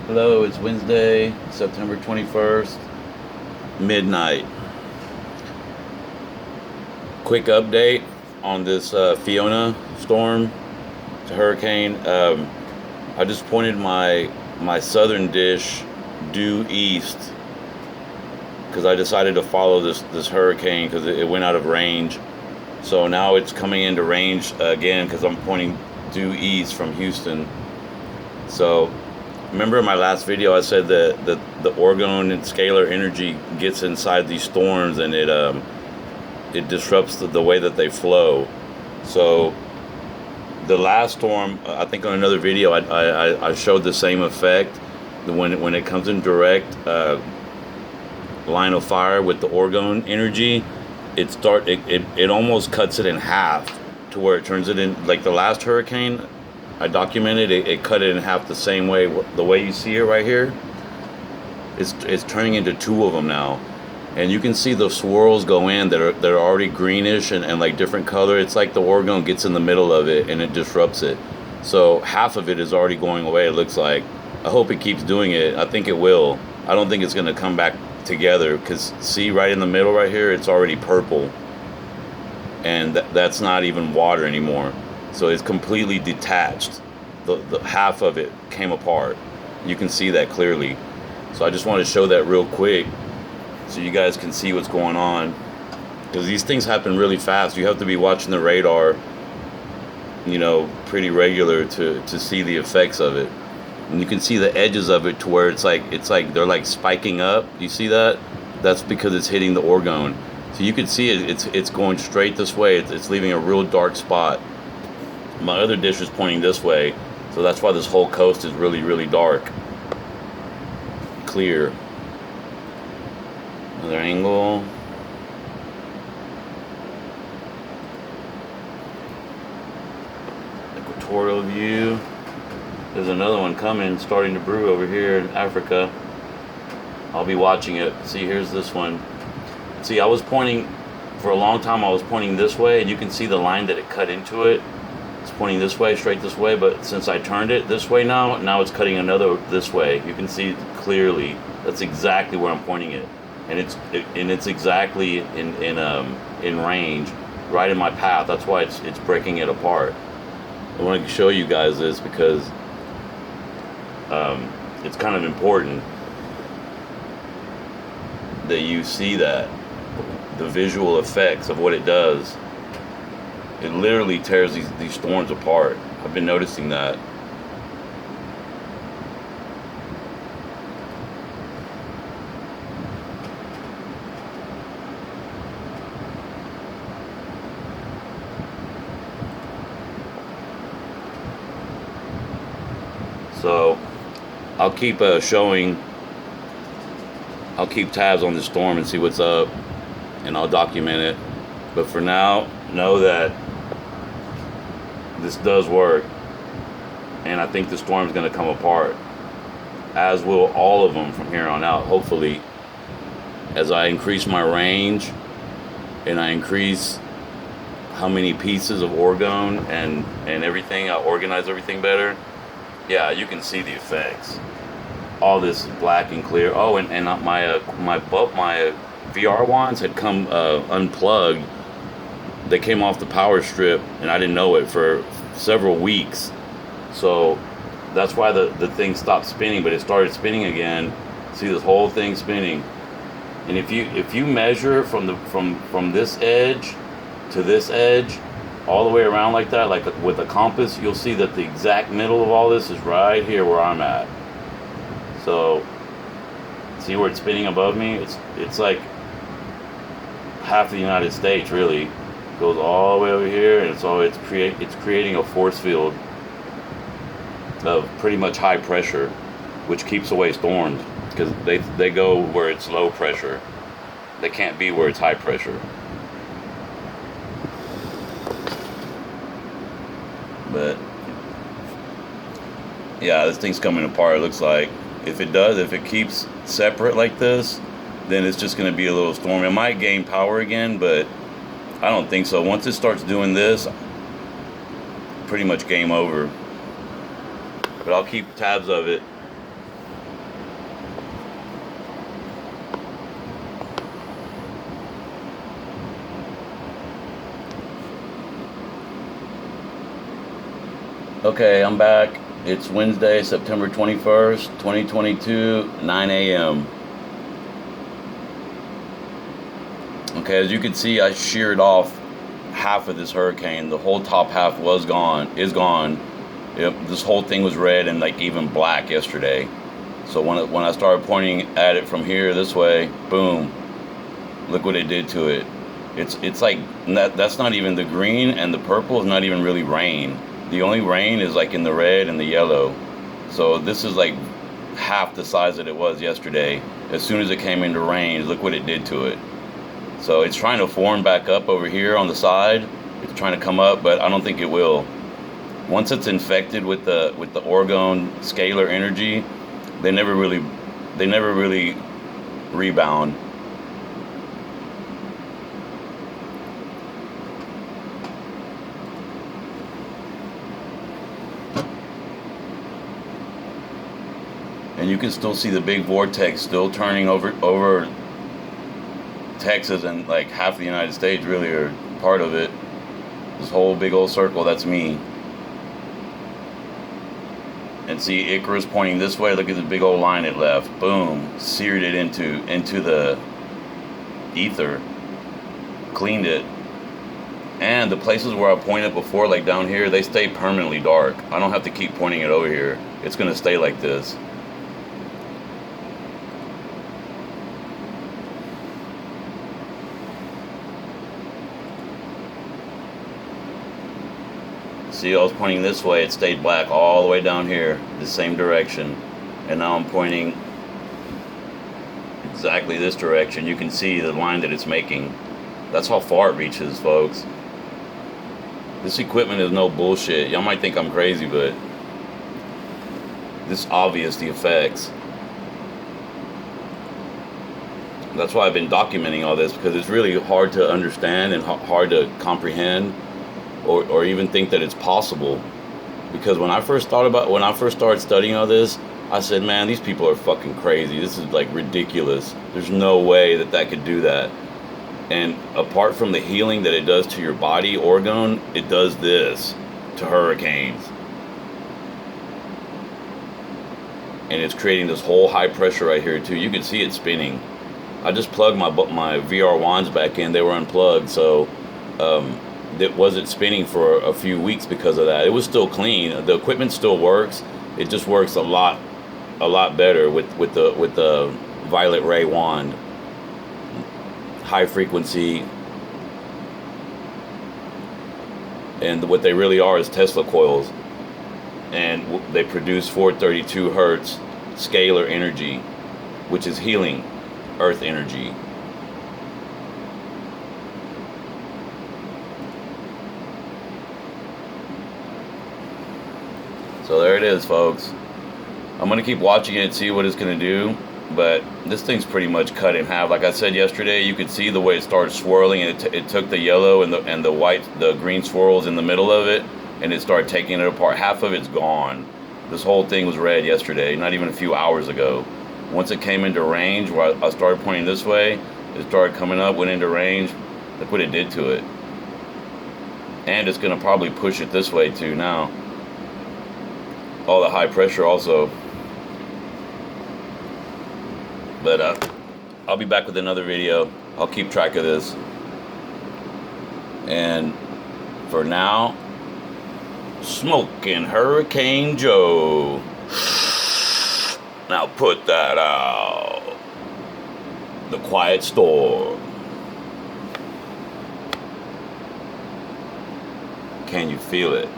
Hello, it's Wednesday, September 21st, midnight. Quick update on this Fiona storm, it's a hurricane. I just pointed my southern dish due east because I decided to follow this hurricane because it went out of range. So now it's coming into range again because I'm pointing due east from Houston. So remember in my last video I said that the orgone and scalar energy gets inside these storms and it disrupts the way that they flow. So the last storm, I think on another video I showed the same effect when it comes in direct line of fire with the orgone energy. It almost cuts it in half to where it turns it in, like the last hurricane I documented it cut it in half the same way. The way you see it right here, it's turning into two of them now, and you can see the swirls go in that are already greenish and like different color. It's like the orgone gets in the middle of it and it disrupts it. So half of it is already going away, it looks like. I hope it keeps doing it. I think it will. I don't think it's going to come back together because see right in the middle right here, it's already purple, and that's not even water anymore. So it's completely detached. The half of it came apart. You can see that clearly. So I just want to show that real quick so you guys can see what's going on. Because these things happen really fast. You have to be watching the radar, pretty regular to see the effects of it. And you can see the edges of it to where it's like they're like spiking up. You see that? That's because it's hitting the orgone. So you can see it's going straight this way. It's leaving a real dark spot. My other dish is pointing this way, so that's why this whole coast is really, really dark. Clear. Another angle. Equatorial view. There's another one coming, starting to brew over here in Africa. I'll be watching it. See, here's this one. See, I was pointing, for a long time I was pointing this way, and you can see the line that it cut into it. It's pointing this way, straight this way, but since I turned it this way now it's cutting another this way. You can see clearly. That's exactly where I'm pointing it, and it's exactly in range, right in my path. That's why it's breaking it apart. I want to show you guys this because it's kind of important that you see that the visual effects of what it does. It literally tears these storms apart. I've been noticing that. So I'll keep I'll keep tabs on the storm and see what's up, and I'll document it. But for now, know that this does work, and I think the storm's going to come apart, as will all of them from here on out, hopefully, as I increase my range and I increase how many pieces of orgone and everything. I organize everything better. Yeah, you can see the effects. All this is black and clear. Oh, and my VR wands had come unplugged. They came off the power strip, and I didn't know it for several weeks. So that's why the thing stopped spinning, but it started spinning again. See this whole thing spinning. And if you measure from this edge to this edge, all the way around like that, like with a compass, you'll see that the exact middle of all this is right here where I'm at. So see where it's spinning above me? It's like half the United States, really. Goes all the way over here, and it's creating a force field of pretty much high pressure, which keeps away storms because they go where it's low pressure. They can't be where it's high pressure. But yeah, this thing's coming apart. It looks like if it keeps separate like this, then it's just going to be a little storm. It might gain power again, but I don't think so. Once it starts doing this, pretty much game over. But I'll keep tabs of it Okay, I'm back. It's Wednesday, September 21st, 2022, 9 a.m. Okay, as you can see, I sheared off half of this hurricane. The whole top half is gone. Yep, this whole thing was red and like even black yesterday. So when I started pointing at it from here this way, boom, look what it did to it. It's like that's not even the green, and the purple is not even really rain. The only rain is like in the red and the yellow. So this is like half the size that it was yesterday. As soon as it came into range, look what it did to it. So it's trying to form back up over here on the side. It's trying to come up, but I don't think it will. Once it's infected with the Orgone scalar energy, they never really rebound. And you can still see the big vortex still turning over Texas, and like half the United States really are part of it. This whole big old circle, that's me. And see Icarus pointing this way. Look at the big old line it left. Boom, seared it into the ether, cleaned it. And the places where I pointed before, like down here, they stay permanently dark. I don't have to keep pointing it over here. It's gonna stay like this. See, I was pointing this way, it stayed black all the way down here, the same direction. And now I'm pointing exactly this direction. You can see the line that it's making. That's how far it reaches, folks. This equipment is no bullshit. Y'all might think I'm crazy, but this obvious, the effects. That's why I've been documenting all this, because it's really hard to understand and hard to comprehend. Or even think that it's possible. Because when I first started studying all this, I said, man, these people are fucking crazy. This is like ridiculous. There's no way that could do that. And apart from the healing that it does to your body, Orgone, it does this to hurricanes. And it's creating this whole high pressure right here too. You can see it spinning. I just plugged my VR wands back in. They were unplugged, so it wasn't spinning for a few weeks because of that. It was still clean. The equipment still works. It just works a lot better with the violet ray wand. High frequency. And what they really are is Tesla coils. And they produce 432 hertz scalar energy, which is healing earth energy. So there it is, folks. I'm going to keep watching it, see what it's going to do. But this thing's pretty much cut in half. Like I said yesterday, you could see the way it started swirling, and it took the yellow and the green swirls in the middle of it, and it started taking it apart. Half of it's gone. This whole thing was red yesterday, not even a few hours ago. Once it came into range, where I started pointing this way, it started coming up, went into range. Look what it did to it. And it's going to probably push it this way too now. All the high pressure also. But I'll be back with another video. I'll keep track of this. And for now, smoking Hurricane Joe. Now put that out. The quiet storm. Can you feel it?